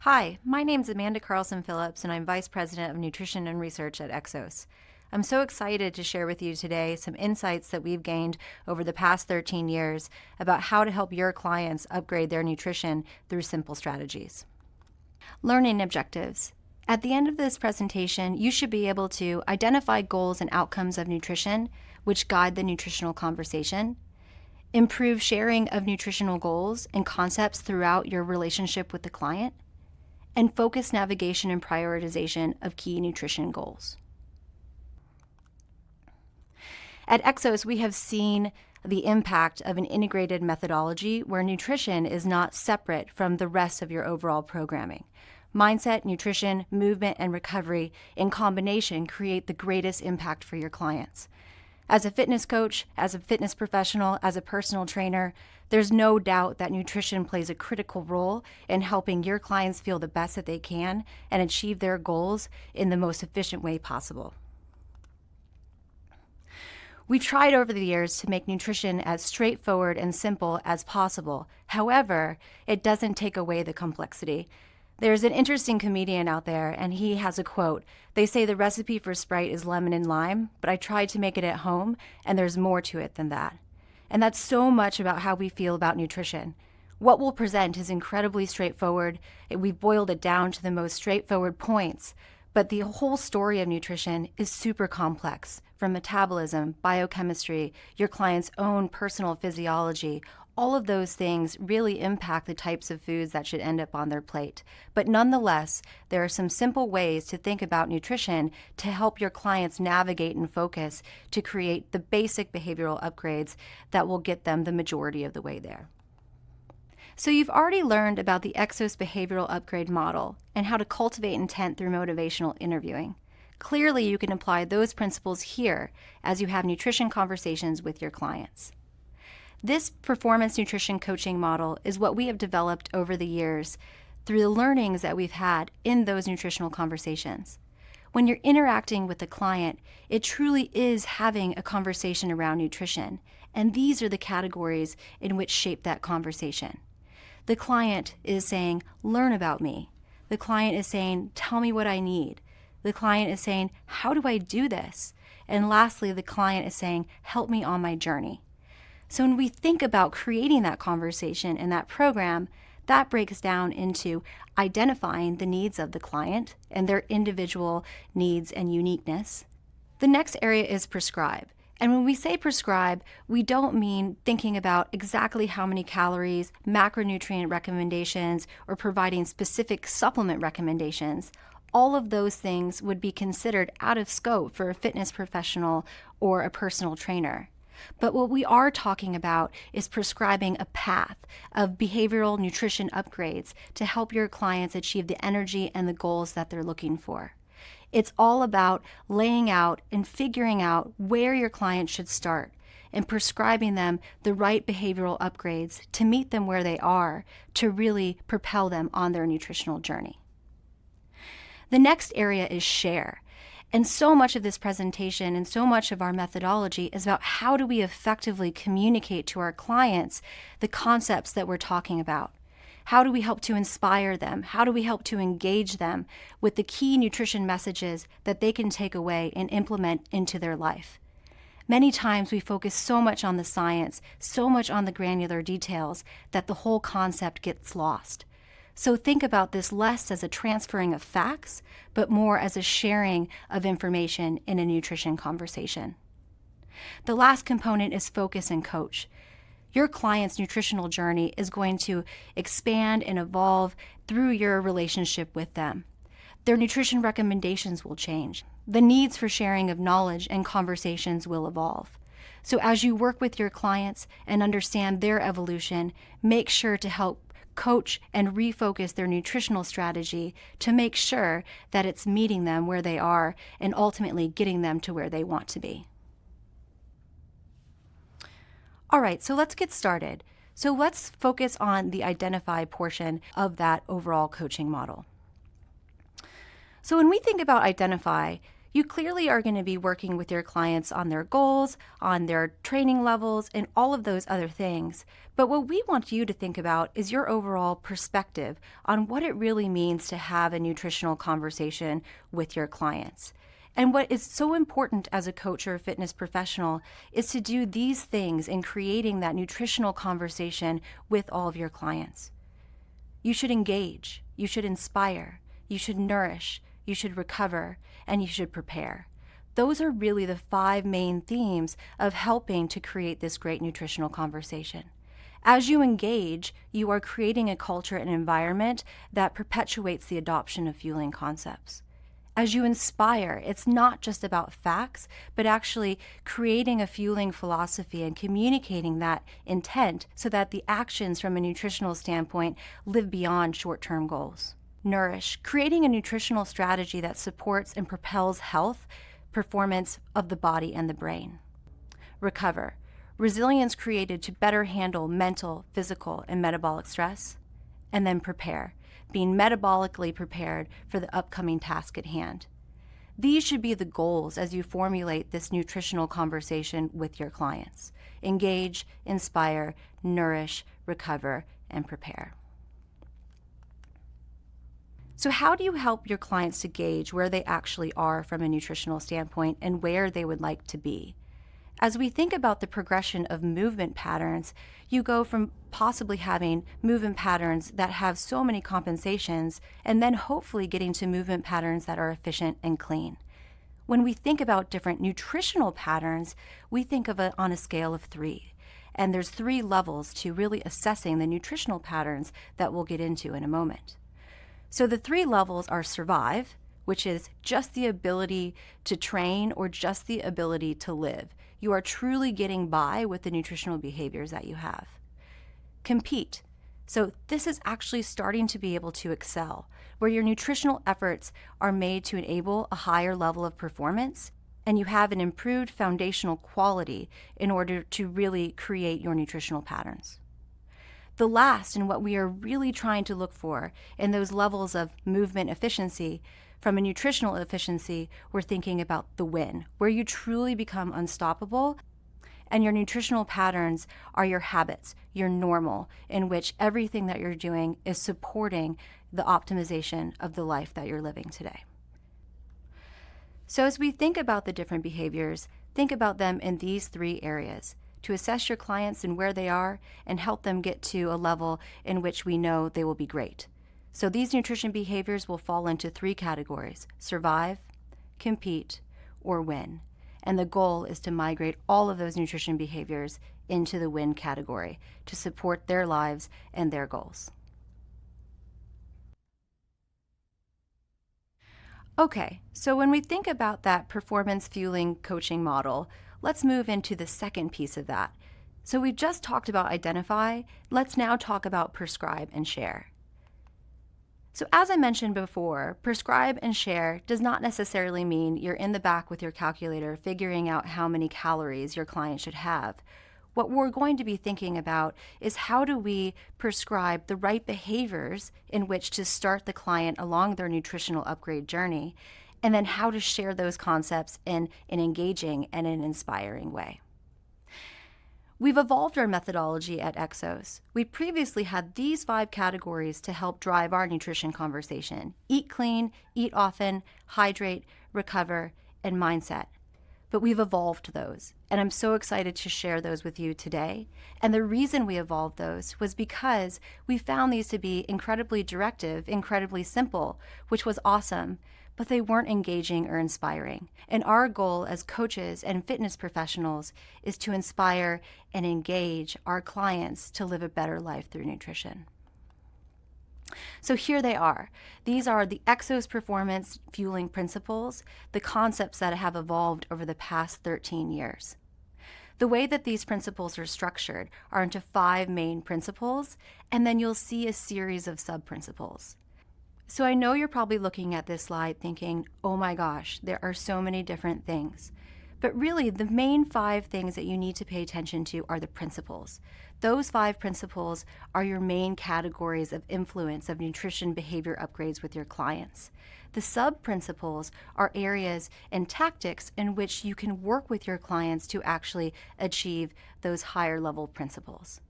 Hi, my name's Amanda Carlson Phillips, and I'm Vice President of Nutrition and Research at Exos. I'm so excited to share with you today some insights that we've gained over the past 13 years about how to help your clients upgrade their nutrition through simple strategies. Learning objectives. At the end of this presentation, you should be able to identify goals and outcomes of nutrition, which guide the nutritional conversation, improve sharing of nutritional goals and concepts throughout your relationship with the client, and focus navigation and prioritization of key nutrition goals. At Exos, we have seen the impact of an integrated methodology where nutrition is not separate from the rest of your overall programming. Mindset, nutrition, movement, and recovery in combination create the greatest impact for your clients. As a fitness coach, as a fitness professional, as a personal trainer, there's no doubt that nutrition plays a critical role in helping your clients feel the best that they can and achieve their goals in the most efficient way possible. We've tried over the years to make nutrition as straightforward and simple as possible. However, it doesn't take away the complexity. There's an interesting comedian out there, and he has a quote. They say the recipe for Sprite is lemon and lime, but I tried to make it at home, and there's more to it than that. And that's so much about how we feel about nutrition. What we'll present is incredibly straightforward. We've boiled it down to the most straightforward points, but the whole story of nutrition is super complex, from metabolism, biochemistry, your client's own personal physiology. All of those things really impact the types of foods that should end up on their plate. But nonetheless, there are some simple ways to think about nutrition to help your clients navigate and focus to create the basic behavioral upgrades that will get them the majority of the way there. So you've already learned about the Exos behavioral upgrade model and how to cultivate intent through motivational interviewing. Clearly, you can apply those principles here as you have nutrition conversations with your clients. This performance nutrition coaching model is what we have developed over the years through the learnings that we've had in those nutritional conversations. When you're interacting with the client, it truly is having a conversation around nutrition, and these are the categories in which shape that conversation. The client is saying, learn about me. The client is saying, tell me what I need. The client is saying, how do I do this? And lastly, the client is saying, help me on my journey. So when we think about creating that conversation in that program, that breaks down into identifying the needs of the client and their individual needs and uniqueness. The next area is prescribe. And when we say prescribe, we don't mean thinking about exactly how many calories, macronutrient recommendations, or providing specific supplement recommendations. All of those things would be considered out of scope for a fitness professional or a personal trainer. But what we are talking about is prescribing a path of behavioral nutrition upgrades to help your clients achieve the energy and the goals that they're looking for. It's all about laying out and figuring out where your client should start and prescribing them the right behavioral upgrades to meet them where they are to really propel them on their nutritional journey. The next area is share. And so much of this presentation and so much of our methodology is about how do we effectively communicate to our clients the concepts that we're talking about. How do we help to inspire them? How do we help to engage them with the key nutrition messages that they can take away and implement into their life? Many times we focus so much on the science, so much on the granular details that the whole concept gets lost. So think about this less as a transferring of facts, but more as a sharing of information in a nutrition conversation. The last component is focus and coach. Your client's nutritional journey is going to expand and evolve through your relationship with them. Their nutrition recommendations will change. The needs for sharing of knowledge and conversations will evolve. So as you work with your clients and understand their evolution, make sure to help coach and refocus their nutritional strategy to make sure that it's meeting them where they are and ultimately getting them to where they want to be. All right, so let's get started. So let's focus on the identify portion of that overall coaching model. So when we think about identify, You clearly are going to be working with your clients on their goals, on their training levels, and all of those other things. But what we want you to think about is your overall perspective on what it really means to have a nutritional conversation with your clients. And what is so important as a coach or a fitness professional is to do these things in creating that nutritional conversation with all of your clients. You should engage, you should inspire, you should nourish, you should recover, and you should prepare. Those are really the 5 main themes of helping to create this great nutritional conversation. As you engage, you are creating a culture and environment that perpetuates the adoption of fueling concepts. As you inspire, it's not just about facts, but actually creating a fueling philosophy and communicating that intent so that the actions from a nutritional standpoint live beyond short-term goals. Nourish, creating a nutritional strategy that supports and propels health, performance of the body and the brain. Recover, resilience created to better handle mental, physical, and metabolic stress. And then prepare, being metabolically prepared for the upcoming task at hand. These should be the goals as you formulate this nutritional conversation with your clients. Engage, inspire, nourish, recover, and prepare. So how do you help your clients to gauge where they actually are from a nutritional standpoint and where they would like to be? As we think about the progression of movement patterns, you go from possibly having movement patterns that have so many compensations and then hopefully getting to movement patterns that are efficient and clean. When we think about different nutritional patterns, we think of it on a scale of 3. And there's 3 levels to really assessing the nutritional patterns that we'll get into in a moment. So the 3 levels are survive, which is just the ability to train or just the ability to live. You are truly getting by with the nutritional behaviors that you have. Compete. So this is actually starting to be able to excel, where your nutritional efforts are made to enable a higher level of performance, and you have an improved foundational quality in order to really create your nutritional patterns. The last, and what we are really trying to look for in those levels of movement efficiency, from a nutritional efficiency, we're thinking about the win, where you truly become unstoppable, and your nutritional patterns are your habits, your normal, in which everything that you're doing is supporting the optimization of the life that you're living today. So as we think about the different behaviors, think about them in these 3 areas: to assess your clients and where they are and help them get to a level in which we know they will be great. So these nutrition behaviors will fall into 3 categories: survive, compete, or win. And the goal is to migrate all of those nutrition behaviors into the win category to support their lives and their goals. Okay, so when we think about that performance fueling coaching model, let's move into the second piece of that. So we've just talked about identify. Let's now talk about prescribe and share. So as I mentioned before, prescribe and share does not necessarily mean you're in the back with your calculator figuring out how many calories your client should have. What we're going to be thinking about is how do we prescribe the right behaviors in which to start the client along their nutritional upgrade journey, and then how to share those concepts in an engaging and an inspiring way. We've evolved our methodology at Exos. We previously had these 5 categories to help drive our nutrition conversation: eat clean, eat often, hydrate, recover, and mindset. But we've evolved those, and I'm so excited to share those with you today. And the reason we evolved those was because we found these to be incredibly directive, incredibly simple, which was awesome, but they weren't engaging or inspiring. And our goal as coaches and fitness professionals is to inspire and engage our clients to live a better life through nutrition. So here they are. These are the Exos performance fueling principles, the concepts that have evolved over the past 13 years. The way that these principles are structured are into 5 main principles, and then you'll see a series of sub-principles. So I know you're probably looking at this slide thinking, oh my gosh, there are so many different things. But really, the main 5 things that you need to pay attention to are the principles. Those 5 principles are your main categories of influence of nutrition behavior upgrades with your clients. The sub-principles are areas and tactics in which you can work with your clients to actually achieve those higher level principles.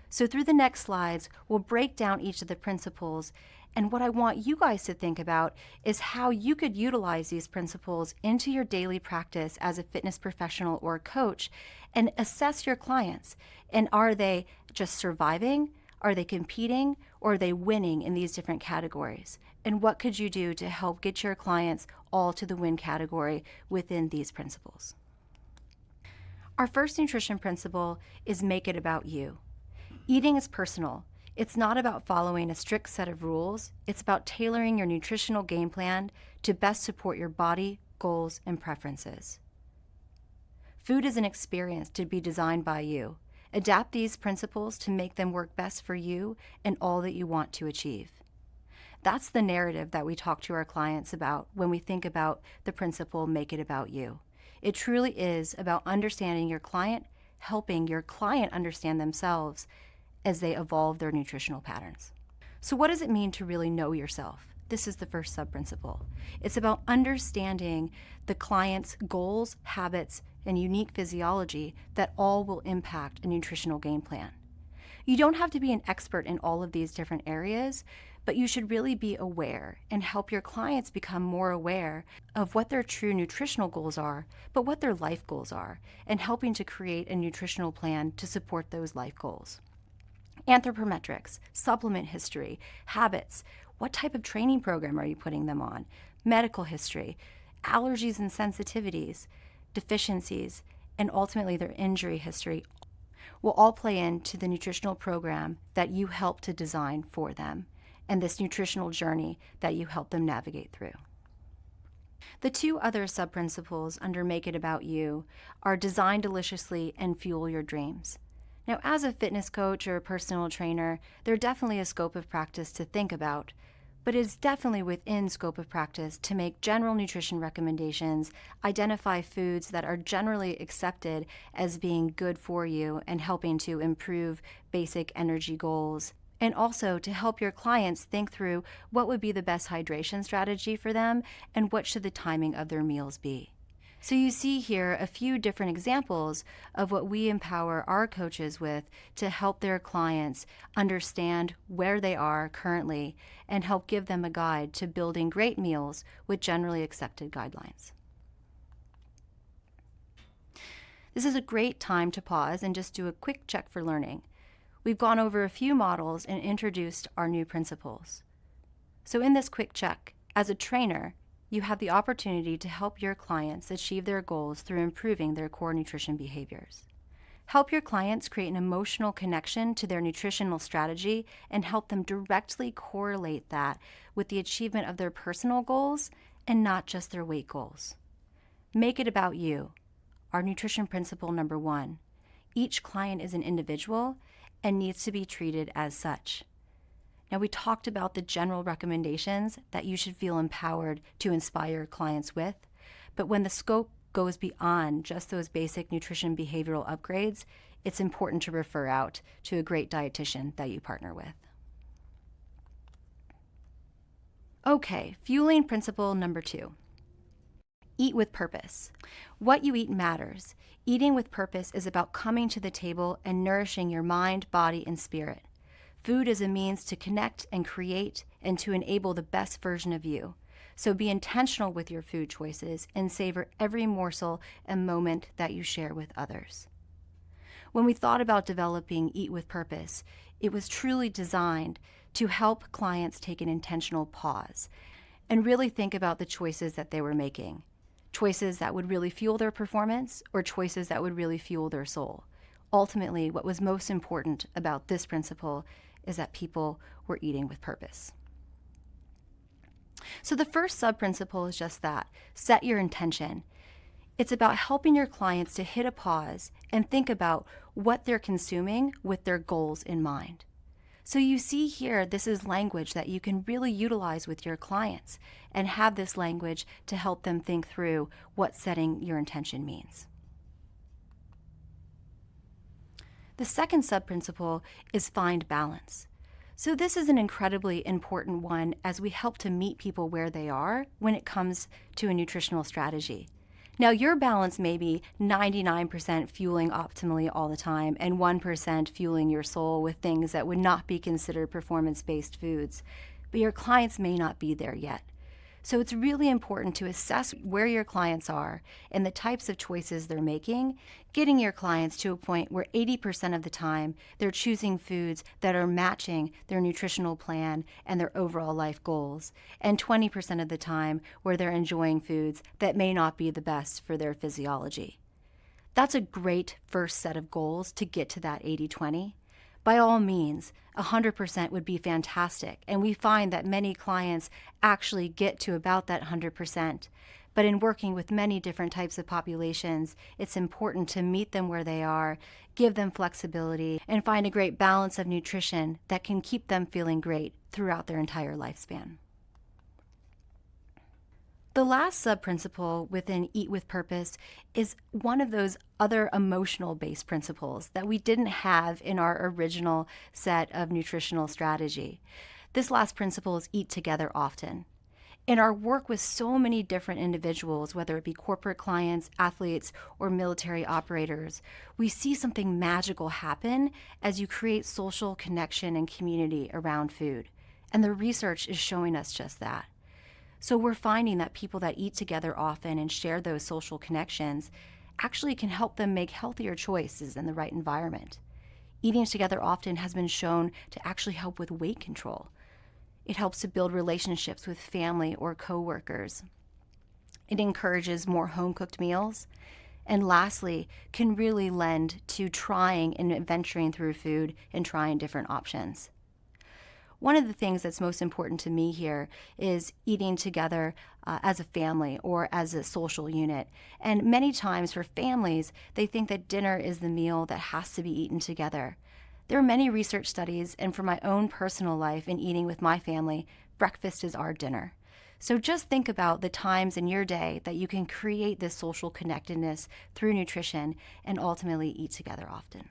So through the next slides, we'll break down each of the principles, and what I want you guys to think about is how you could utilize these principles into your daily practice as a fitness professional or coach and assess your clients. And are they just surviving? Are they competing? Or are they winning in these different categories? And what could you do to help get your clients all to the win category within these principles? Our first nutrition principle is make it about you. Eating is personal. It's not about following a strict set of rules. It's about tailoring your nutritional game plan to best support your body, goals, and preferences. Food is an experience to be designed by you. Adapt these principles to make them work best for you and all that you want to achieve. That's the narrative that we talk to our clients about when we think about the principle, make it about you. It truly is about understanding your client, helping your client understand themselves as they evolve their nutritional patterns. So what does it mean to really know yourself? This is the first sub-principle. It's about understanding the client's goals, habits, and unique physiology that all will impact a nutritional game plan. You don't have to be an expert in all of these different areas, but you should really be aware and help your clients become more aware of what their true nutritional goals are, but what their life goals are, and helping to create a nutritional plan to support those life goals. Anthropometrics, supplement history, habits, what type of training program are you putting them on, medical history, allergies and sensitivities, deficiencies, and ultimately their injury history will all play into the nutritional program that you help to design for them and this nutritional journey that you help them navigate through. The 2 other sub-principles under Make It About You are Design Deliciously and Fuel Your Dreams. Now, as a fitness coach or a personal trainer, there's definitely a scope of practice to think about, but it's definitely within scope of practice to make general nutrition recommendations, identify foods that are generally accepted as being good for you and helping to improve basic energy goals, and also to help your clients think through what would be the best hydration strategy for them and what should the timing of their meals be. So you see here a few different examples of what we empower our coaches with to help their clients understand where they are currently and help give them a guide to building great meals with generally accepted guidelines. This is a great time to pause and just do a quick check for learning. We've gone over a few models and introduced our new principles. So in this quick check, as a trainer, you have the opportunity to help your clients achieve their goals through improving their core nutrition behaviors. Help your clients create an emotional connection to their nutritional strategy and help them directly correlate that with the achievement of their personal goals and not just their weight goals. Make it about you. Our nutrition principle number 1. Each client is an individual and needs to be treated as such. Now, we talked about the general recommendations that you should feel empowered to inspire clients with, but when the scope goes beyond just those basic nutrition behavioral upgrades, it's important to refer out to a great dietitian that you partner with. Okay, fueling principle number 2. Eat with purpose. What you eat matters. Eating with purpose is about coming to the table and nourishing your mind, body, and spirit. Food is a means to connect and create and to enable the best version of you. So be intentional with your food choices and savor every morsel and moment that you share with others. When we thought about developing Eat with Purpose, it was truly designed to help clients take an intentional pause and really think about the choices that they were making. Choices that would really fuel their performance or choices that would really fuel their soul. Ultimately, what was most important about this principle is that people were eating with purpose. So the first sub-principle is just that, set your intention. It's about helping your clients to hit a pause and think about what they're consuming with their goals in mind. So you see here, this is language that you can really utilize with your clients and have this language to help them think through what setting your intention means. The second sub-principle is find balance. So this is an incredibly important one as we help to meet people where they are when it comes to a nutritional strategy. Now, your balance may be 99% fueling optimally all the time and 1% fueling your soul with things that would not be considered performance-based foods, but your clients may not be there yet. So it's really important to assess where your clients are and the types of choices they're making, getting your clients to a point where 80% of the time they're choosing foods that are matching their nutritional plan and their overall life goals, and 20% of the time where they're enjoying foods that may not be the best for their physiology. That's a great first set of goals to get to that 80-20. By all means, 100% would be fantastic, and we find that many clients actually get to about that 100%. But in working with many different types of populations, it's important to meet them where they are, give them flexibility, and find a great balance of nutrition that can keep them feeling great throughout their entire lifespan. The last sub-principle within Eat with Purpose is one of those other emotional-based principles that we didn't have in our original set of nutritional strategy. This last principle is eat together often. In our work with so many different individuals, whether it be corporate clients, athletes, or military operators, we see something magical happen as you create social connection and community around food. And the research is showing us just that. So we're finding that people that eat together often and share those social connections actually can help them make healthier choices in the right environment. Eating together often has been shown to actually help with weight control. It helps to build relationships with family or coworkers. It encourages more home-cooked meals. And lastly, can really lend to trying and venturing through food and trying different options. One of the things that's most important to me here is eating together as a family or as a social unit. And many times for families, they think that dinner is the meal that has to be eaten together. There are many research studies, and for my own personal life in eating with my family, breakfast is our dinner. So just think about the times in your day that you can create this social connectedness through nutrition and ultimately eat together often.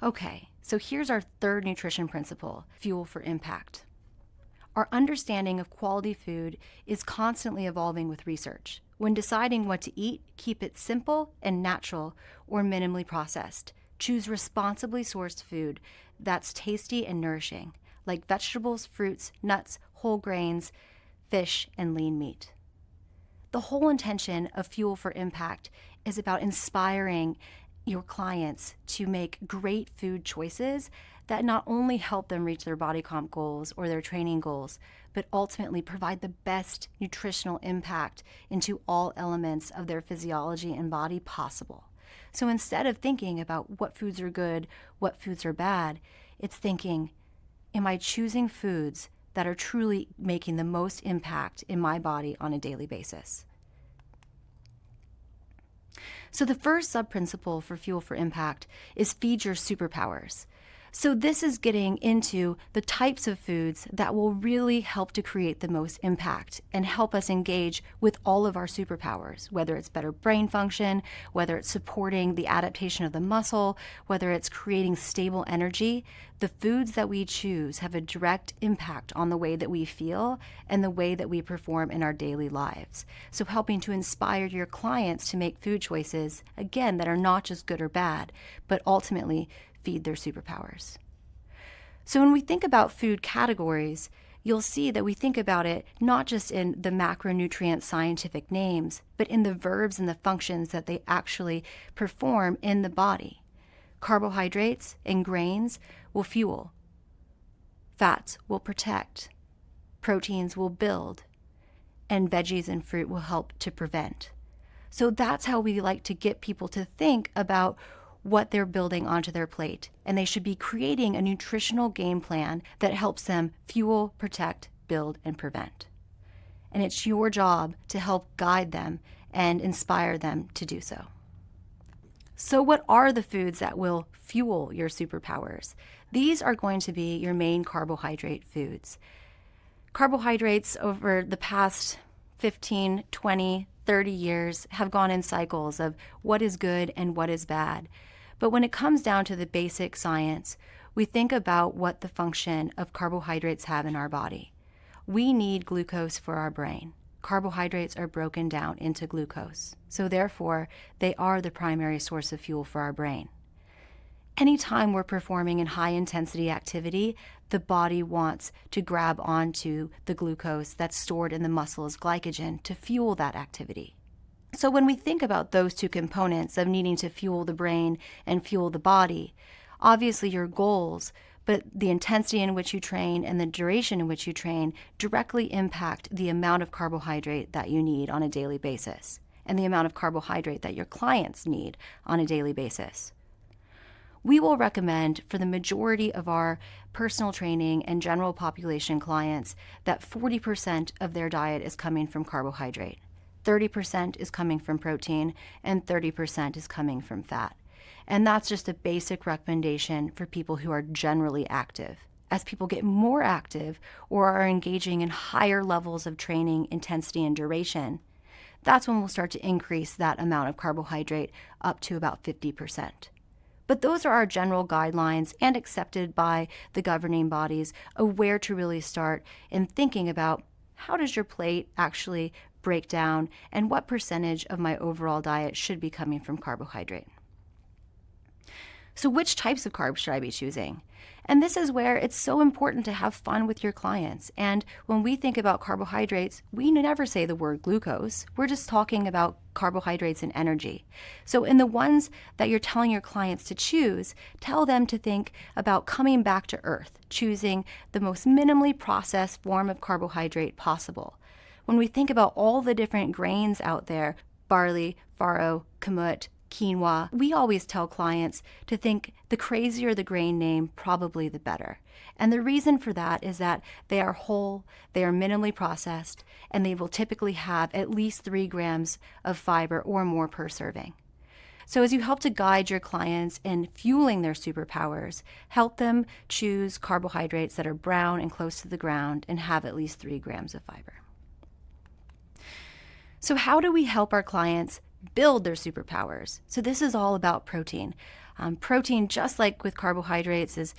Okay, so here's our third nutrition principle, fuel for impact. Our understanding of quality food is constantly evolving with research. When deciding what to eat, keep it simple and natural or minimally processed. Choose responsibly sourced food that's tasty and nourishing, like vegetables, fruits, nuts, whole grains, fish, and lean meat. The whole intention of Fuel for Impact is about inspiring your clients to make great food choices that not only help them reach their body comp goals or their training goals, but ultimately provide the best nutritional impact into all elements of their physiology and body possible. So instead of thinking about what foods are good, what foods are bad, it's thinking, am I choosing foods that are truly making the most impact in my body on a daily basis? So the first sub-principle for Fuel for Impact is feed your superpowers. So this is getting into the types of foods that will really help to create the most impact and help us engage with all of our superpowers, whether it's better brain function, whether it's supporting the adaptation of the muscle, whether it's creating stable energy. The foods that we choose have a direct impact on the way that we feel and the way that we perform in our daily lives. So helping to inspire your clients to make food choices, again, that are not just good or bad, but ultimately feed their superpowers. So when we think about food categories, you'll see that we think about it not just in the macronutrient scientific names, but in the verbs and the functions that they actually perform in the body. Carbohydrates and grains will fuel. Fats will protect. Proteins will build. And veggies and fruit will help to prevent. So that's how we like to get people to think about what they're building onto their plate, and they should be creating a nutritional game plan that helps them fuel, protect, build, and prevent. And it's your job to help guide them and inspire them to do so. So what are the foods that will fuel your superpowers? These are going to be your main carbohydrate foods. Carbohydrates over the past 15, 20, 30 years have gone in cycles of what is good and what is bad. But when it comes down to the basic science, we think about what the function of carbohydrates have in our body. We need glucose for our brain. Carbohydrates are broken down into glucose, so therefore they are the primary source of fuel for our brain. Anytime we're performing in high-intensity activity, the body wants to grab onto the glucose that's stored in the muscle as glycogen to fuel that activity. So when we think about those two components of needing to fuel the brain and fuel the body, obviously your goals, but the intensity in which you train and the duration in which you train directly impact the amount of carbohydrate that you need on a daily basis and the amount of carbohydrate that your clients need on a daily basis. We will recommend for the majority of our personal training and general population clients that 40% of their diet is coming from carbohydrate, 30% is coming from protein, and 30% is coming from fat. And that's just a basic recommendation for people who are generally active. As people get more active or are engaging in higher levels of training, intensity, and duration, that's when we'll start to increase that amount of carbohydrate up to about 50%. But those are our general guidelines and accepted by the governing bodies of where to really start in thinking about how does your plate actually break down and what percentage of my overall diet should be coming from carbohydrate. So which types of carbs should I be choosing? And this is where it's so important to have fun with your clients. And when we think about carbohydrates, we never say the word glucose. We're just talking about carbohydrates and energy. So in the ones that you're telling your clients to choose, tell them to think about coming back to earth, choosing the most minimally processed form of carbohydrate possible. When we think about all the different grains out there, barley, farro, kamut, quinoa, we always tell clients to think the crazier the grain name, probably the better. And the reason for that is that they are whole, they are minimally processed, and they will typically have at least 3 grams of fiber or more per serving. So as you help to guide your clients in fueling their superpowers, help them choose carbohydrates that are brown and close to the ground and have at least 3 grams of fiber. So how do we help our clients build their superpowers? So this is all about protein. Protein, just like with carbohydrates, is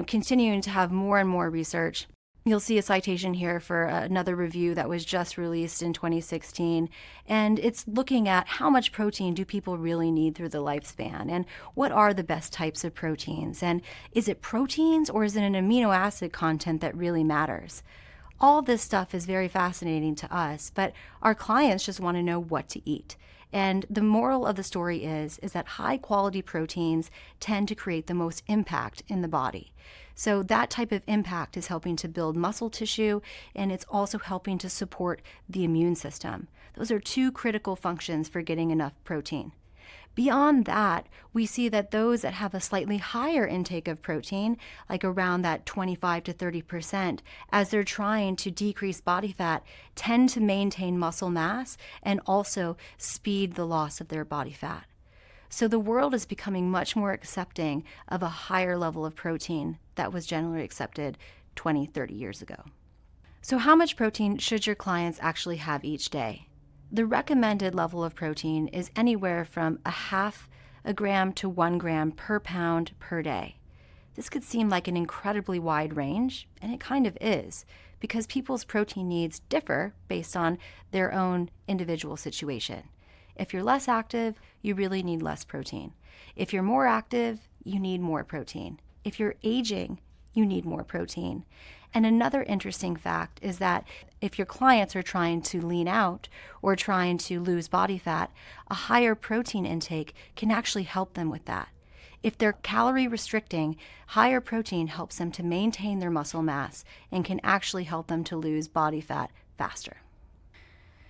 continuing to have more and more research. You'll see a citation here for another review that was just released in 2016, and it's looking at how much protein do people really need through the lifespan, and what are the best types of proteins, and is it proteins or is it an amino acid content that really matters? All this stuff is very fascinating to us, but our clients just want to know what to eat. And the moral of the story is that high quality proteins tend to create the most impact in the body. So that type of impact is helping to build muscle tissue, and it's also helping to support the immune system. Those are 2 critical functions for getting enough protein. Beyond that, we see that those that have a slightly higher intake of protein, like around that 25 to 30%, as they're trying to decrease body fat, tend to maintain muscle mass and also speed the loss of their body fat. So the world is becoming much more accepting of a higher level of protein that was generally accepted 20, 30 years ago. So how much protein should your clients actually have each day? The recommended level of protein is anywhere from 0.5 gram to 1 gram per pound per day. This could seem like an incredibly wide range, and it kind of is, because people's protein needs differ based on their own individual situation. If you're less active, you really need less protein. If you're more active, you need more protein. If you're aging, you need more protein. And another interesting fact is that if your clients are trying to lean out or trying to lose body fat, a higher protein intake can actually help them with that. If they're calorie restricting, higher protein helps them to maintain their muscle mass and can actually help them to lose body fat faster.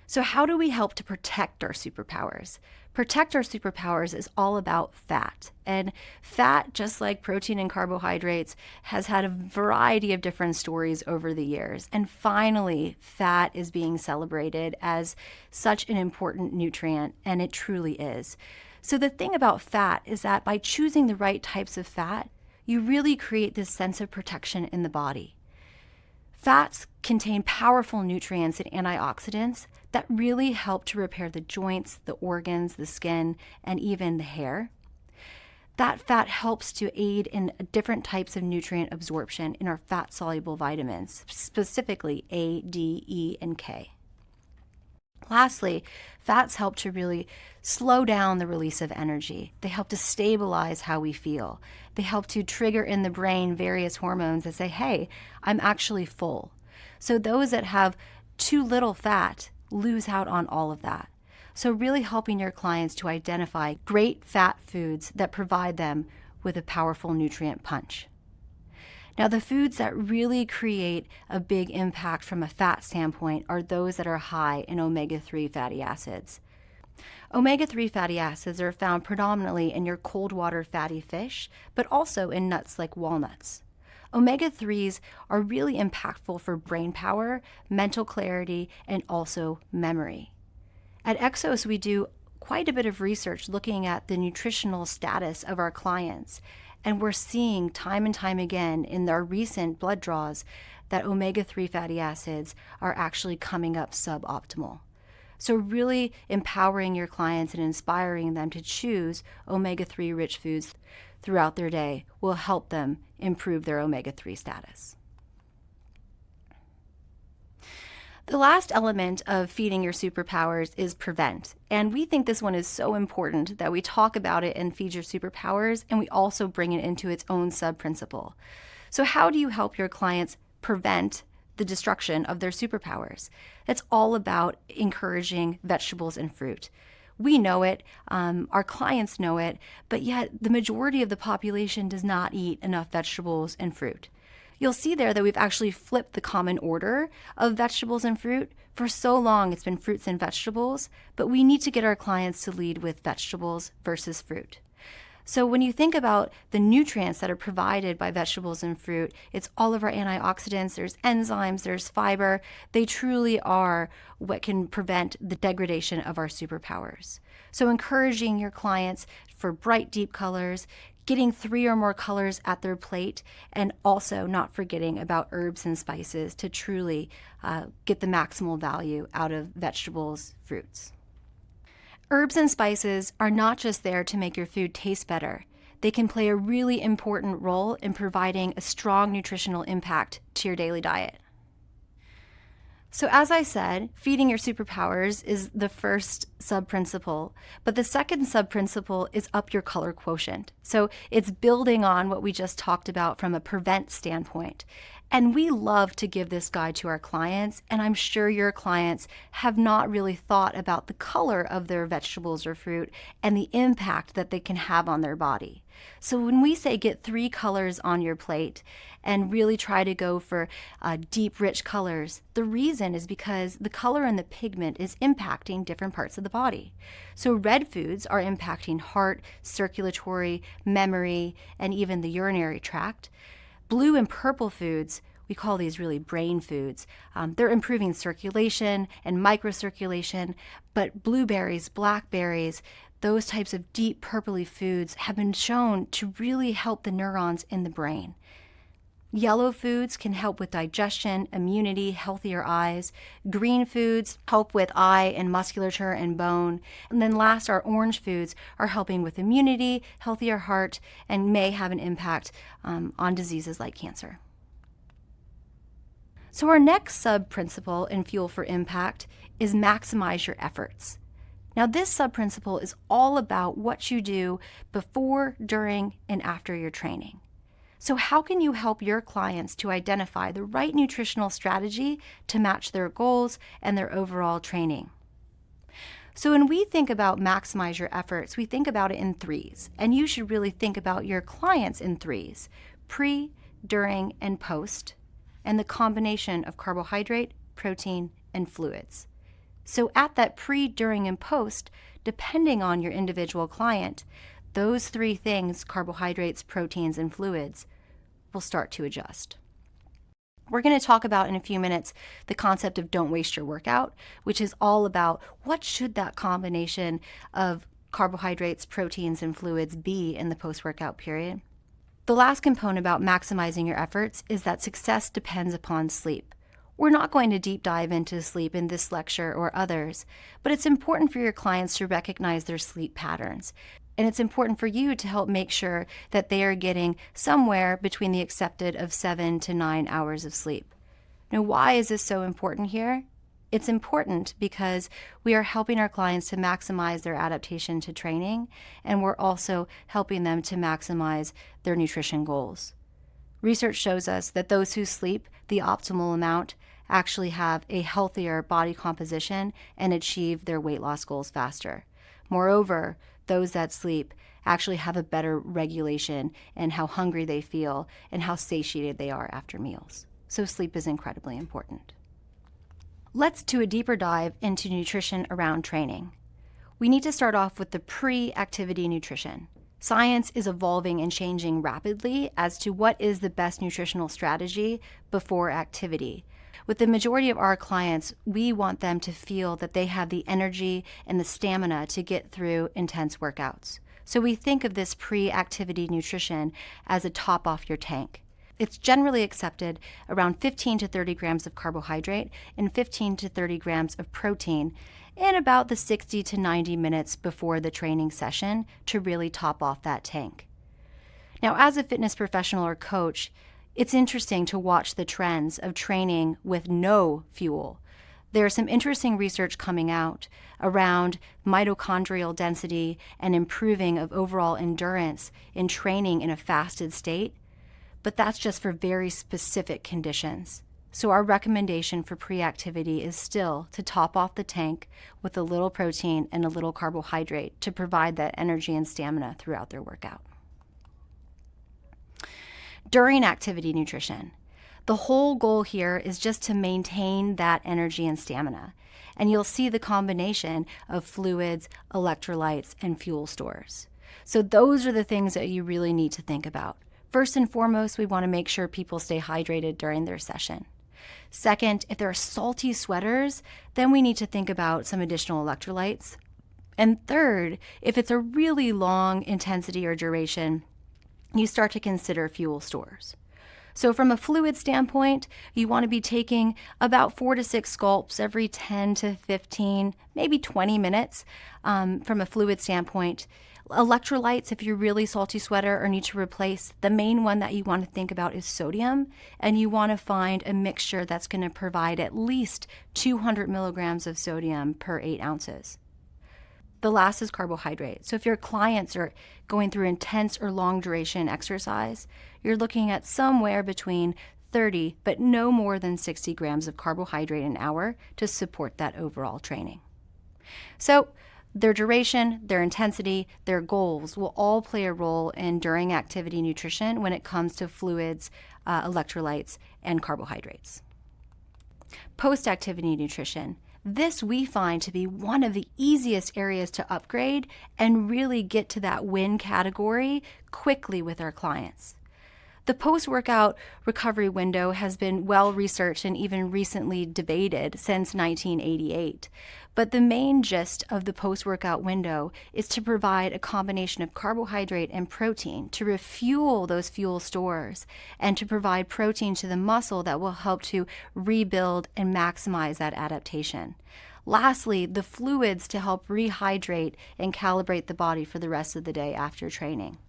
So how do we help to protect our superpowers? Protect our superpowers is all about fat. And fat, just like protein and carbohydrates, has had a variety of different stories over the years. And finally, fat is being celebrated as such an important nutrient, and it truly is. So the thing about fat is that by choosing the right types of fat, you really create this sense of protection in the body. Fats contain powerful nutrients and antioxidants that really help to repair the joints, the organs, the skin, and even the hair. That fat helps to aid in different types of nutrient absorption in our fat-soluble vitamins, specifically A, D, E, and K. Lastly, fats help to really slow down the release of energy. They help to stabilize how we feel. They help to trigger in the brain various hormones that say, hey, I'm actually full. So those that have too little fat lose out on all of that. So really helping your clients to identify great fat foods that provide them with a powerful nutrient punch. Now, the foods that really create a big impact from a fat standpoint are those that are high in omega-3 fatty acids. Omega-3 fatty acids are found predominantly in your cold water fatty fish, but also in nuts like walnuts. Omega-3s are really impactful for brain power, mental clarity, and also memory. At Exos, we do quite a bit of research looking at the nutritional status of our clients, and we're seeing time and time again in our recent blood draws that omega-3 fatty acids are actually coming up suboptimal. So really empowering your clients and inspiring them to choose omega-3 rich foods throughout their day will help them improve their omega-3 status. The last element of feeding your superpowers is prevent. And we think this one is so important that we talk about it in Feed Your Superpowers, and we also bring it into its own sub-principle. So how do you help your clients prevent the destruction of their superpowers? That's all about encouraging vegetables and fruit. We know it, our clients know it, but yet the majority of the population does not eat enough vegetables and fruit. You'll see there that we've actually flipped the common order of vegetables and fruit. For so long, it's been fruits and vegetables, but we need to get our clients to lead with vegetables versus fruit. So when you think about the nutrients that are provided by vegetables and fruit, it's all of our antioxidants, there's enzymes, there's fiber. They truly are what can prevent the degradation of our superpowers. So encouraging your clients for bright, deep colors, getting 3 or more colors at their plate, and also not forgetting about herbs and spices to truly get the maximal value out of vegetables, fruits. Herbs and spices are not just there to make your food taste better. They can play a really important role in providing a strong nutritional impact to your daily diet. So as I said, feeding your superpowers is the first sub-principle, but the second sub-principle is up your color quotient. So it's building on what we just talked about from a prevent standpoint. And we love to give this guide to our clients, and I'm sure your clients have not really thought about the color of their vegetables or fruit and the impact that they can have on their body. So when we say get 3 colors on your plate and really try to go for deep, rich colors, the reason is because the color and the pigment is impacting different parts of the body. So red foods are impacting heart, circulatory, memory, and even the urinary tract. Blue and purple foods, we call these really brain foods. They're improving circulation and microcirculation, but blueberries, blackberries, those types of deep purpley foods have been shown to really help the neurons in the brain. Yellow foods can help with digestion, immunity, healthier eyes. Green foods help with eye and musculature and bone. And then last, our orange foods are helping with immunity, healthier heart, and may have an impact on diseases like cancer. So our next sub-principle in Fuel for Impact is maximize your efforts. Now this sub-principle is all about what you do before, during, and after your training. So how can you help your clients to identify the right nutritional strategy to match their goals and their overall training? So when we think about maximize your efforts, we think about it in 3s, and you should really think about your clients in 3s: pre, during, and post, and the combination of carbohydrate, protein, and fluids. So at that pre, during, and post, depending on your individual client, those 3 things, carbohydrates, proteins, and fluids, will start to adjust. We're going to talk about in a few minutes the concept of don't waste your workout, which is all about what should that combination of carbohydrates, proteins, and fluids be in the post-workout period. The last component about maximizing your efforts is that success depends upon sleep. We're not going to deep dive into sleep in this lecture or others, but it's important for your clients to recognize their sleep patterns. And it's important for you to help make sure that they are getting somewhere between the accepted of 7 to 9 hours of sleep. Now, why is this so important here? It's important because we are helping our clients to maximize their adaptation to training, and we're also helping them to maximize their nutrition goals. Research shows us that those who sleep the optimal amount actually have a healthier body composition and achieve their weight loss goals faster. Moreover, those that sleep actually have a better regulation in how hungry they feel and how satiated they are after meals. So sleep is incredibly important. Let's do a deeper dive into nutrition around training. We need to start off with the pre-activity nutrition. Science is evolving and changing rapidly as to what is the best nutritional strategy before activity. With the majority of our clients, we want them to feel that they have the energy and the stamina to get through intense workouts. So we think of this pre-activity nutrition as a top off your tank. It's generally accepted around 15 to 30 grams of carbohydrate and 15 to 30 grams of protein in about the 60 to 90 minutes before the training session to really top off that tank. Now, as a fitness professional or coach, it's interesting to watch the trends of training with no fuel. There's some interesting research coming out around mitochondrial density and improving of overall endurance in training in a fasted state, but that's just for very specific conditions. So our recommendation for pre-activity is still to top off the tank with a little protein and a little carbohydrate to provide that energy and stamina throughout their workout. During activity nutrition, the whole goal here is just to maintain that energy and stamina. And you'll see the combination of fluids, electrolytes, and fuel stores. So those are the things that you really need to think about. First and foremost, we want to make sure people stay hydrated during their session. Second, if there are salty sweaters, then we need to think about some additional electrolytes. And third, if it's a really long intensity or duration, you start to consider fuel stores. So from a fluid standpoint, you want to be taking about 4 to 6 gulps every 10 to 15, maybe 20 minutes from a fluid standpoint. Electrolytes, if you're really salty sweater or need to replace, the main one that you want to think about is sodium, and you want to find a mixture that's going to provide at least 200 milligrams of sodium per 8 ounces. The last is carbohydrate. So if your clients are going through intense or long duration exercise, you're looking at somewhere between 30, but no more than 60 grams of carbohydrate an hour to support that overall training. So their duration, their intensity, their goals will all play a role in during activity nutrition when it comes to fluids, electrolytes, and carbohydrates. Post-activity nutrition. This we find to be one of the easiest areas to upgrade and really get to that win category quickly with our clients. The post-workout recovery window has been well researched and even recently debated since 1988. But the main gist of the post-workout window is to provide a combination of carbohydrate and protein to refuel those fuel stores and to provide protein to the muscle that will help to rebuild and maximize that adaptation. Lastly, the fluids to help rehydrate and calibrate the body for the rest of the day after training.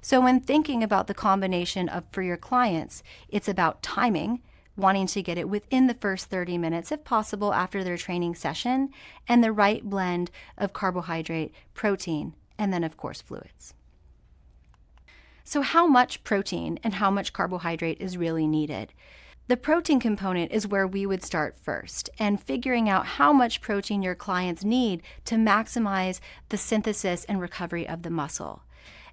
So when thinking about the combination for your clients, it's about timing, wanting to get it within the first 30 minutes if possible after their training session, and the right blend of carbohydrate, protein, and then of course fluids. So how much protein and how much carbohydrate is really needed? The protein component is where we would start first, and figuring out how much protein your clients need to maximize the synthesis and recovery of the muscle.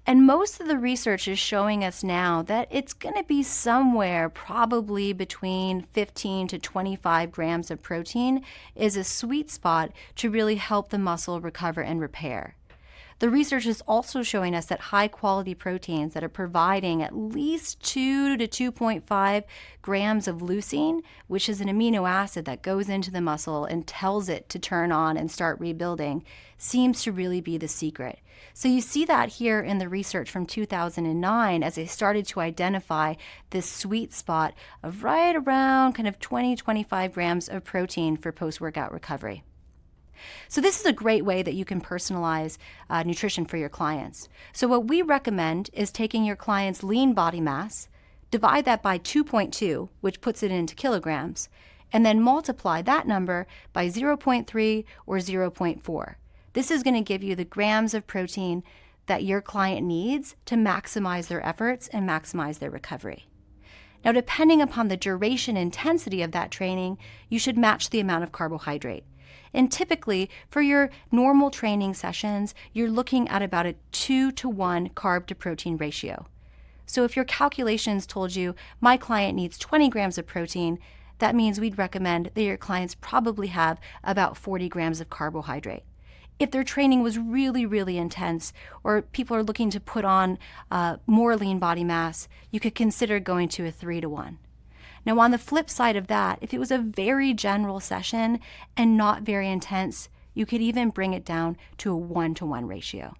And most of the research is showing us now that it's going to be somewhere probably between 15 to 25 grams of protein is a sweet spot to really help the muscle recover and repair. The research is also showing us that high-quality proteins that are providing at least 2 to 2.5 grams of leucine, which is an amino acid that goes into the muscle and tells it to turn on and start rebuilding, seems to really be the secret. So you see that here in the research from 2009 as they started to identify this sweet spot of right around kind of 20-25 grams of protein for post-workout recovery. So this is a great way that you can personalize nutrition for your clients. So what we recommend is taking your client's lean body mass, divide that by 2.2, which puts it into kilograms, and then multiply that number by 0.3 or 0.4. This is going to give you the grams of protein that your client needs to maximize their efforts and maximize their recovery. Now, depending upon the duration and intensity of that training, you should match the amount of carbohydrate. And typically, for your normal training sessions, you're looking at about a 2-to-1 carb to protein ratio. So if your calculations told you, my client needs 20 grams of protein, that means we'd recommend that your clients probably have about 40 grams of carbohydrate. If their training was really, really intense, or people are looking to put on more lean body mass, you could consider going to a 3-to-1. Now, on the flip side of that, if it was a very general session and not very intense, you could even bring it down to a 1-to-1 ratio.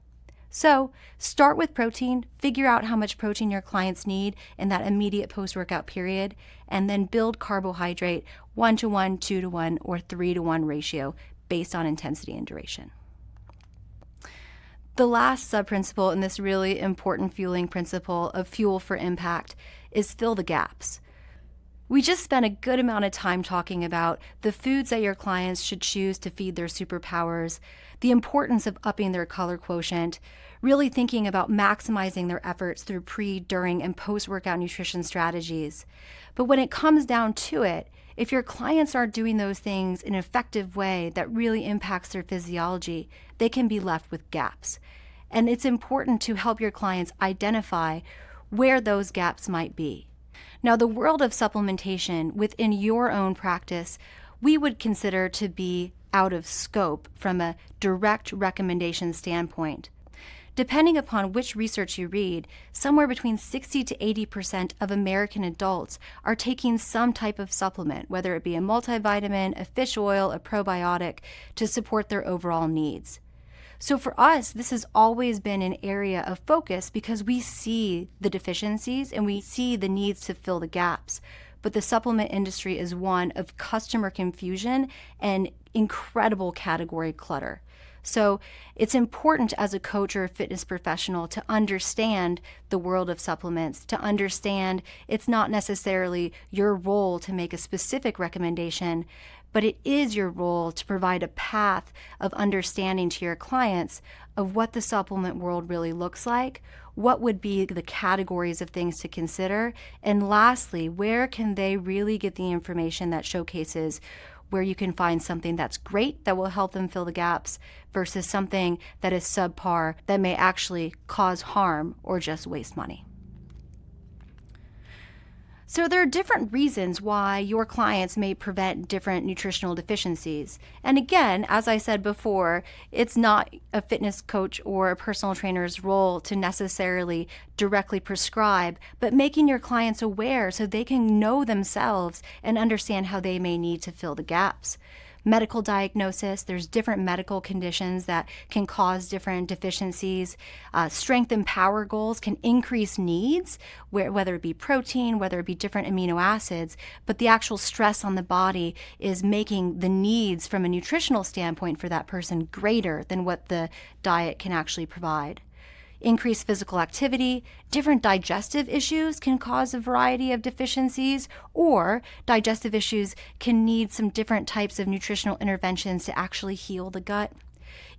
So start with protein, figure out how much protein your clients need in that immediate post-workout period, and then build carbohydrate 1-to-1, 2-to-1, or 3-to-1 ratio based on intensity and duration. The last sub-principle in this really important fueling principle of fuel for impact is fill the gaps. We just spent a good amount of time talking about the foods that your clients should choose to feed their superpowers, the importance of upping their color quotient, really thinking about maximizing their efforts through pre, during, and post-workout nutrition strategies. But when it comes down to it, if your clients aren't doing those things in an effective way that really impacts their physiology, they can be left with gaps. And it's important to help your clients identify where those gaps might be. Now, the world of supplementation within your own practice, we would consider to be out of scope from a direct recommendation standpoint. Depending upon which research you read, somewhere between 60 to 80% of American adults are taking some type of supplement, whether it be a multivitamin, a fish oil, a probiotic, to support their overall needs. So for us, this has always been an area of focus because we see the deficiencies and we see the needs to fill the gaps. But the supplement industry is one of customer confusion and incredible category clutter. So it's important as a coach or a fitness professional to understand the world of supplements, to understand it's not necessarily your role to make a specific recommendation, but it is your role to provide a path of understanding to your clients of what the supplement world really looks like, what would be the categories of things to consider, and lastly, where can they really get the information that showcases where you can find something that's great that will help them fill the gaps versus something that is subpar that may actually cause harm or just waste money. So there are different reasons why your clients may prevent different nutritional deficiencies. And again, as I said before, it's not a fitness coach or a personal trainer's role to necessarily directly prescribe, but making your clients aware so they can know themselves and understand how they may need to fill the gaps. Medical diagnosis, there's different medical conditions that can cause different deficiencies. Strength and power goals can increase needs, whether it be protein, whether it be different amino acids, but the actual stress on the body is making the needs from a nutritional standpoint for that person greater than what the diet can actually provide. Increased physical activity, different digestive issues can cause a variety of deficiencies, or digestive issues can need some different types of nutritional interventions to actually heal the gut.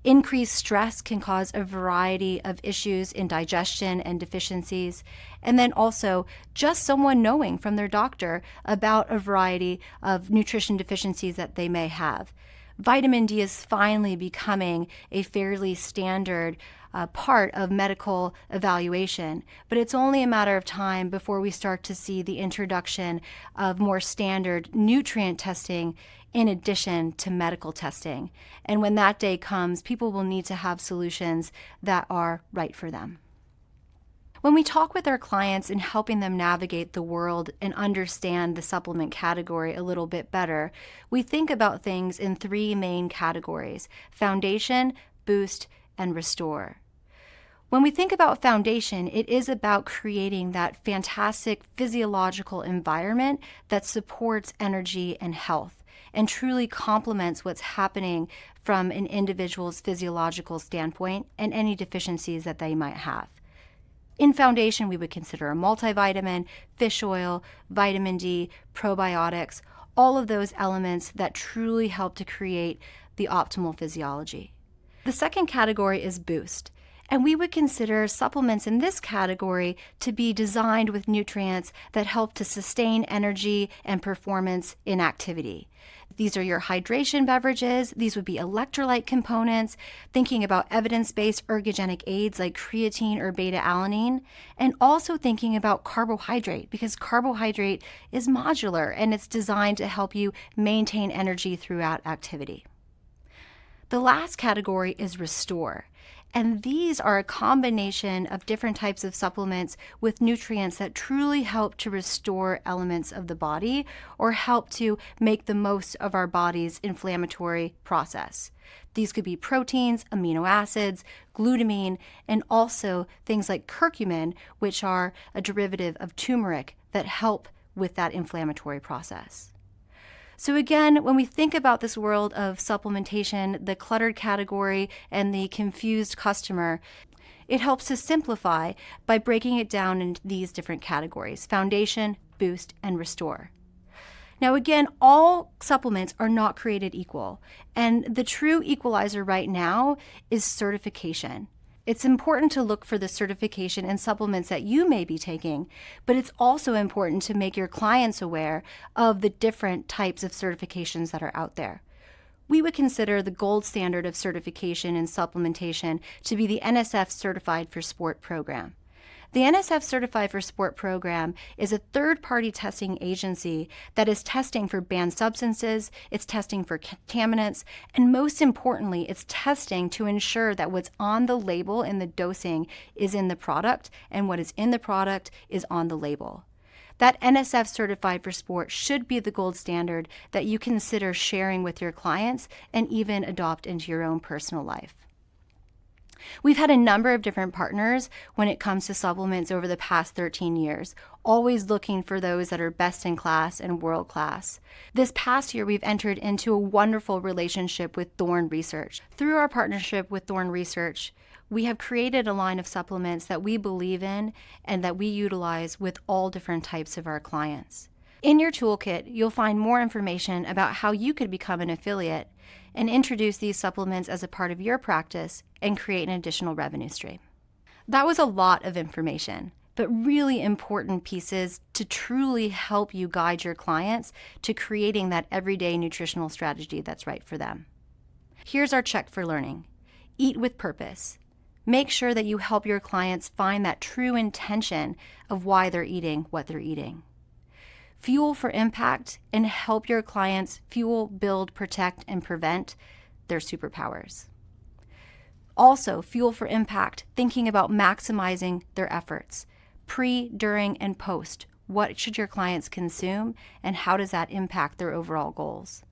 Increased stress can cause a variety of issues in digestion and deficiencies. And then also just someone knowing from their doctor about a variety of nutrition deficiencies that they may have. Vitamin D is finally becoming a fairly standard part of medical evaluation, but it's only a matter of time before we start to see the introduction of more standard nutrient testing in addition to medical testing. And when that day comes, people will need to have solutions that are right for them. When we talk with our clients in helping them navigate the world and understand the supplement category a little bit better, we think about things in three main categories: foundation, boost, and restore. When we think about foundation, it is about creating that fantastic physiological environment that supports energy and health and truly complements what's happening from an individual's physiological standpoint and any deficiencies that they might have. In foundation, we would consider a multivitamin, fish oil, vitamin D, probiotics, all of those elements that truly help to create the optimal physiology. The second category is boost, and we would consider supplements in this category to be designed with nutrients that help to sustain energy and performance in activity. These are your hydration beverages. These would be electrolyte components, thinking about evidence-based ergogenic aids like creatine or beta-alanine, and also thinking about carbohydrate, because carbohydrate is modular and it's designed to help you maintain energy throughout activity. The last category is restore. And these are a combination of different types of supplements with nutrients that truly help to restore elements of the body or help to make the most of our body's inflammatory process. These could be proteins, amino acids, glutamine, and also things like curcumin, which are a derivative of turmeric that help with that inflammatory process. So again, when we think about this world of supplementation, the cluttered category and the confused customer, it helps to simplify by breaking it down into these different categories: foundation, boost, and restore. Now again, all supplements are not created equal, and the true equalizer right now is certification. It's important to look for the certification in supplements that you may be taking, but it's also important to make your clients aware of the different types of certifications that are out there. We would consider the gold standard of certification in supplementation to be the NSF Certified for Sport program. The NSF Certified for Sport program is a third-party testing agency that is testing for banned substances, it's testing for contaminants, and most importantly, it's testing to ensure that what's on the label in the dosing is in the product, and what is in the product is on the label. That NSF Certified for Sport should be the gold standard that you consider sharing with your clients and even adopt into your own personal life. We've had a number of different partners when it comes to supplements over the past 13 years, always looking for those that are best in class and world class. This past year, we've entered into a wonderful relationship with Thorne Research. Through our partnership with Thorne Research, we have created a line of supplements that we believe in and that we utilize with all different types of our clients. In your toolkit, you'll find more information about how you could become an affiliate and introduce these supplements as a part of your practice and create an additional revenue stream. That was a lot of information, but really important pieces to truly help you guide your clients to creating that everyday nutritional strategy that's right for them. Here's our check for learning. Eat with purpose. Make sure that you help your clients find that true intention of why they're eating what they're eating. Fuel for impact and help your clients fuel, build, protect, and prevent their superpowers. Also, fuel for impact, thinking about maximizing their efforts. Pre, during, and post. What should your clients consume and how does that impact their overall goals?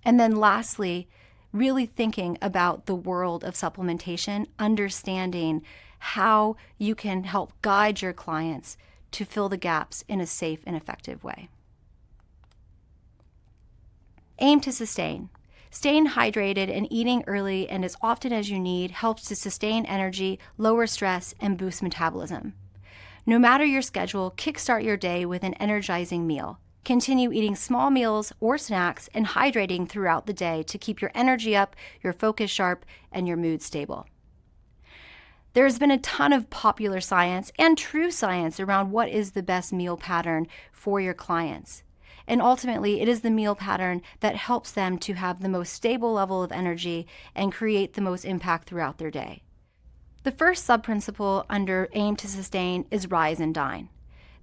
And then lastly, really thinking about the world of supplementation, understanding how you can help guide your clients to fill the gaps in a safe and effective way. Aim to sustain. Staying hydrated and eating early and as often as you need helps to sustain energy, lower stress, and boost metabolism. No matter your schedule, kickstart your day with an energizing meal. Continue eating small meals or snacks and hydrating throughout the day to keep your energy up, your focus sharp, and your mood stable. There's been a ton of popular science and true science around what is the best meal pattern for your clients. And ultimately, it is the meal pattern that helps them to have the most stable level of energy and create the most impact throughout their day. The first sub-principle under Aim to Sustain is Rise and Dine.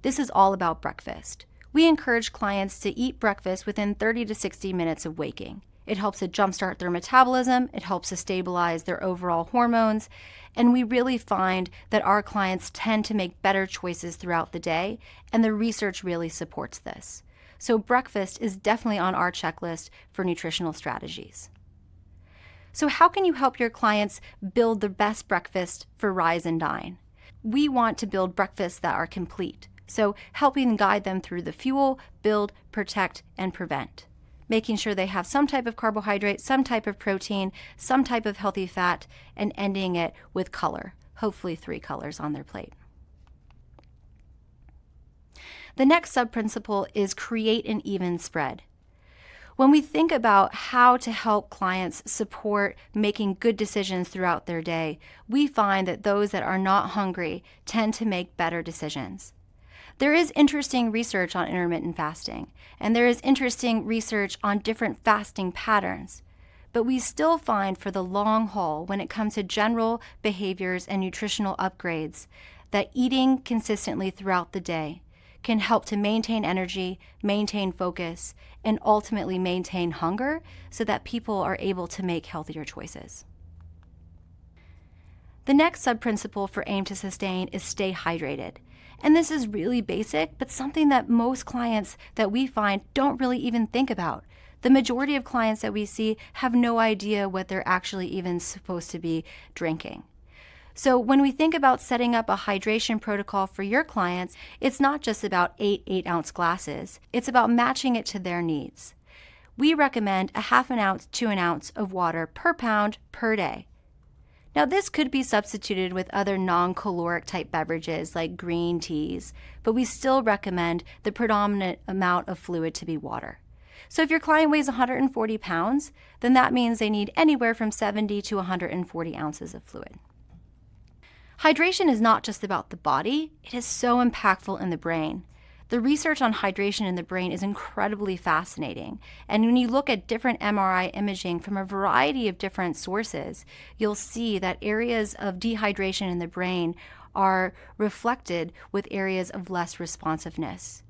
This is all about breakfast. We encourage clients to eat breakfast within 30 to 60 minutes of waking. It helps to jumpstart their metabolism, it helps to stabilize their overall hormones, and we really find that our clients tend to make better choices throughout the day, and the research really supports this. So breakfast is definitely on our checklist for nutritional strategies. So how can you help your clients build the best breakfast for Rise and Dine? We want to build breakfasts that are complete, so helping guide them through the fuel, build, protect, and prevent. Making sure they have some type of carbohydrate, some type of protein, some type of healthy fat, and ending it with color, hopefully 3 colors on their plate. The next sub-principle is create an even spread. When we think about how to help clients support making good decisions throughout their day, we find that those that are not hungry tend to make better decisions. There is interesting research on intermittent fasting, and there is interesting research on different fasting patterns. But we still find for the long haul, when it comes to general behaviors and nutritional upgrades, that eating consistently throughout the day can help to maintain energy, maintain focus, and ultimately maintain hunger so that people are able to make healthier choices. The next sub-principle for Aim to Sustain is stay hydrated. And this is really basic, but something that most clients that we find don't really even think about. The majority of clients that we see have no idea what they're actually even supposed to be drinking. So when we think about setting up a hydration protocol for your clients, it's not just about 8 8-ounce glasses. It's about matching it to their needs. We recommend a half an ounce to an ounce of water per pound per day. Now, this could be substituted with other non-caloric type beverages like green teas, but we still recommend the predominant amount of fluid to be water. So if your client weighs 140 pounds, then that means they need anywhere from 70 to 140 ounces of fluid. Hydration is not just about the body, it is so impactful in the brain. The research on hydration in the brain is incredibly fascinating, and when you look at different MRI imaging from a variety of different sources, you'll see that areas of dehydration in the brain are reflected with areas of less responsiveness.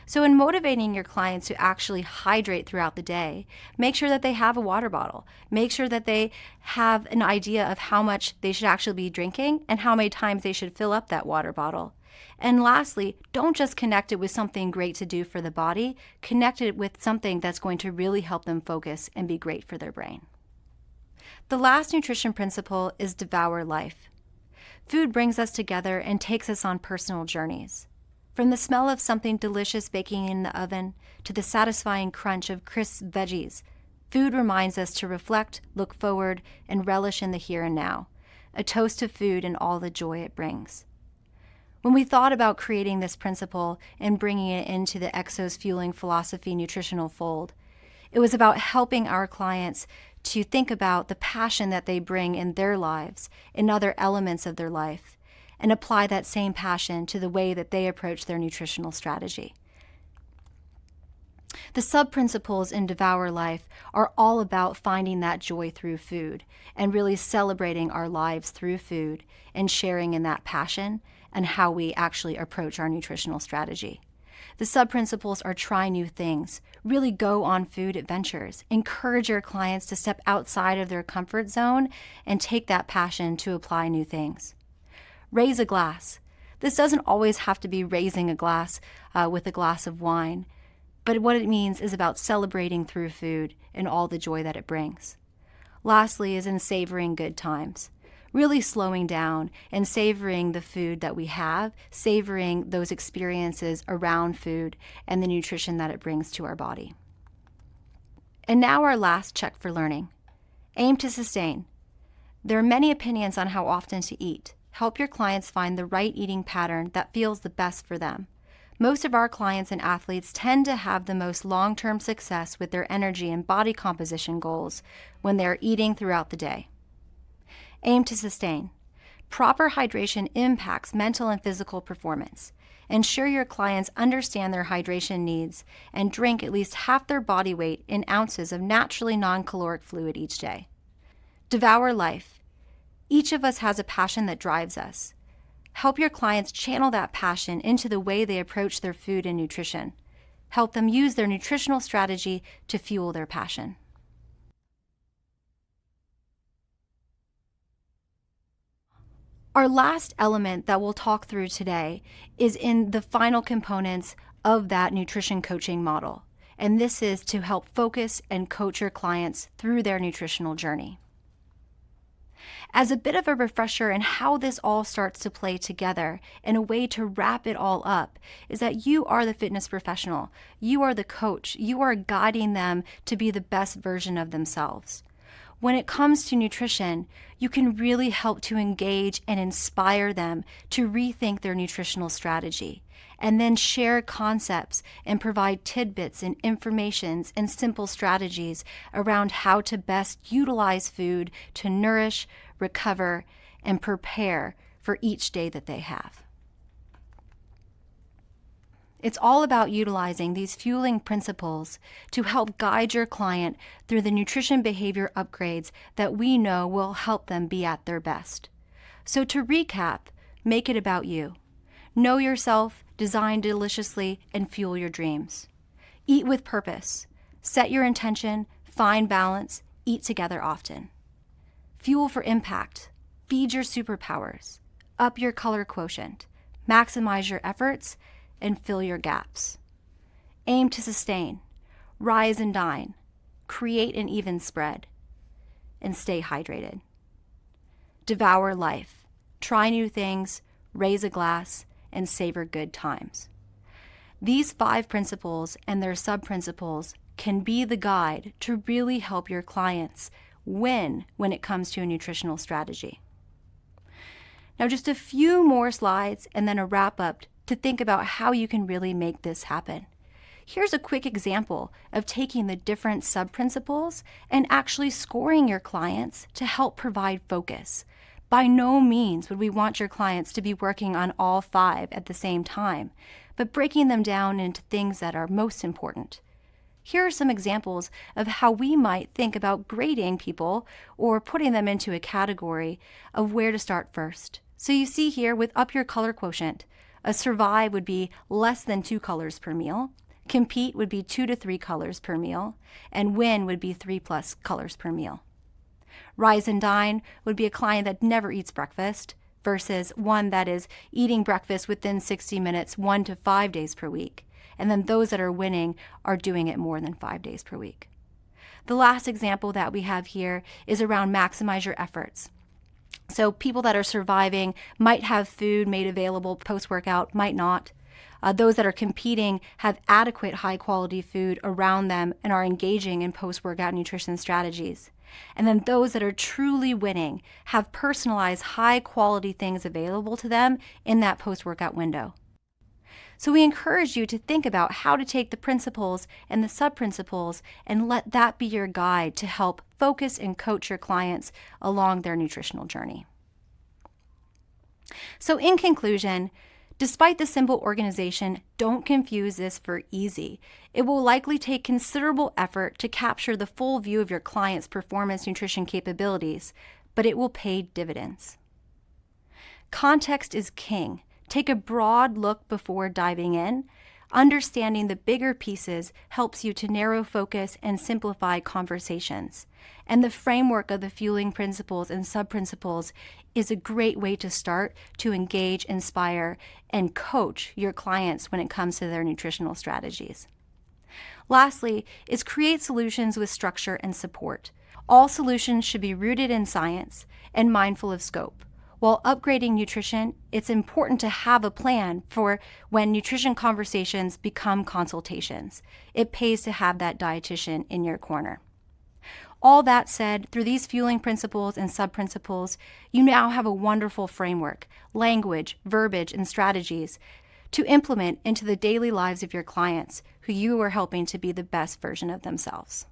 So in motivating your clients to actually hydrate throughout the day, make sure that they have a water bottle. Make sure that they have an idea of how much they should actually be drinking and how many times they should fill up that water bottle. And lastly, don't just connect it with something great to do for the body, connect it with something that's going to really help them focus and be great for their brain. The last nutrition principle is devour life. Food brings us together and takes us on personal journeys. From the smell of something delicious baking in the oven to the satisfying crunch of crisp veggies, food reminds us to reflect, look forward, and relish in the here and now, a toast to food and all the joy it brings. When we thought about creating this principle and bringing it into the Exos Fueling Philosophy nutritional fold, it was about helping our clients to think about the passion that they bring in their lives, in other elements of their life, and apply that same passion to the way that they approach their nutritional strategy. The sub-principles in Devour Life are all about finding that joy through food and really celebrating our lives through food and sharing in that passion and how we actually approach our nutritional strategy. The sub-principles are try new things, really go on food adventures, encourage your clients to step outside of their comfort zone and take that passion to apply new things. Raise a glass. This doesn't always have to be raising a glass with a glass of wine, but what it means is about celebrating through food and all the joy that it brings. Lastly is in savoring good times. Really slowing down and savoring the food that we have, savoring those experiences around food and the nutrition that it brings to our body. And now our last check for learning. Aim to sustain. There are many opinions on how often to eat. Help your clients find the right eating pattern that feels the best for them. Most of our clients and athletes tend to have the most long-term success with their energy and body composition goals when they're eating throughout the day. Aim to sustain. Proper hydration impacts mental and physical performance. Ensure your clients understand their hydration needs and drink at least half their body weight in ounces of naturally non-caloric fluid each day. Devour life. Each of us has a passion that drives us. Help your clients channel that passion into the way they approach their food and nutrition. help them use their nutritional strategy to fuel their passion. Our last element that we'll talk through today is in the final components of that nutrition coaching model. And this is to help focus and coach your clients through their nutritional journey. As a bit of a refresher in how this all starts to play together and a way to wrap it all up is that you are the fitness professional. You are the coach. You are guiding them to be the best version of themselves. When it comes to nutrition, you can really help to engage and inspire them to rethink their nutritional strategy, and then share concepts and provide tidbits and informations and simple strategies around how to best utilize food to nourish, recover, and prepare for each day that they have. It's all about utilizing these fueling principles to help guide your client through the nutrition behavior upgrades that we know will help them be at their best. So to recap, make it about you. Know yourself, design deliciously, and fuel your dreams. Eat with purpose. Set your intention, find balance, eat together often. Fuel for impact. Feed your superpowers. Up your color quotient. Maximize your efforts and fill your gaps. Aim to sustain. Rise and dine. Create an even spread. And stay hydrated. Devour life. Try new things. Raise a glass and savor good times. These 5 principles and their sub-principles can be the guide to really help your clients win when it comes to a nutritional strategy. Now, just a few more slides and then a wrap up to think about how you can really make this happen. Here's a quick example of taking the different sub-principles and actually scoring your clients to help provide focus. By no means would we want your clients to be working on all 5 at the same time, but breaking them down into things that are most important. Here are some examples of how we might think about grading people or putting them into a category of where to start first. So you see here with up your color quotient, a survive would be less than 2 colors per meal, compete would be 2 to 3 colors per meal, and win would be 3+ colors per meal. Rise and dine would be a client that never eats breakfast versus one that is eating breakfast within 60 minutes 1 to 5 days per week. And then those that are winning are doing it more than 5 days per week. The last example that we have here is around maximize your efforts. So people that are surviving might have food made available post-workout, might not. Those that are competing have adequate high-quality food around them and are engaging in post-workout nutrition strategies. And then those that are truly winning have personalized high-quality things available to them in that post-workout window. So we encourage you to think about how to take the principles and the sub-principles and let that be your guide to help focus and coach your clients along their nutritional journey. So in conclusion, despite the simple organization, don't confuse this for easy. It will likely take considerable effort to capture the full view of your client's performance nutrition capabilities, but it will pay dividends. Context is king. Take a broad look before diving in. Understanding the bigger pieces helps you to narrow focus and simplify conversations. And the framework of the fueling principles and sub-principles is a great way to start to engage, inspire, and coach your clients when it comes to their nutritional strategies. Lastly, is create solutions with structure and support. All solutions should be rooted in science and mindful of scope. While upgrading nutrition, it's important to have a plan for when nutrition conversations become consultations. It pays to have that dietitian in your corner. All that said, through these fueling principles and sub-principles, you now have a wonderful framework, language, verbiage, and strategies to implement into the daily lives of your clients who you are helping to be the best version of themselves.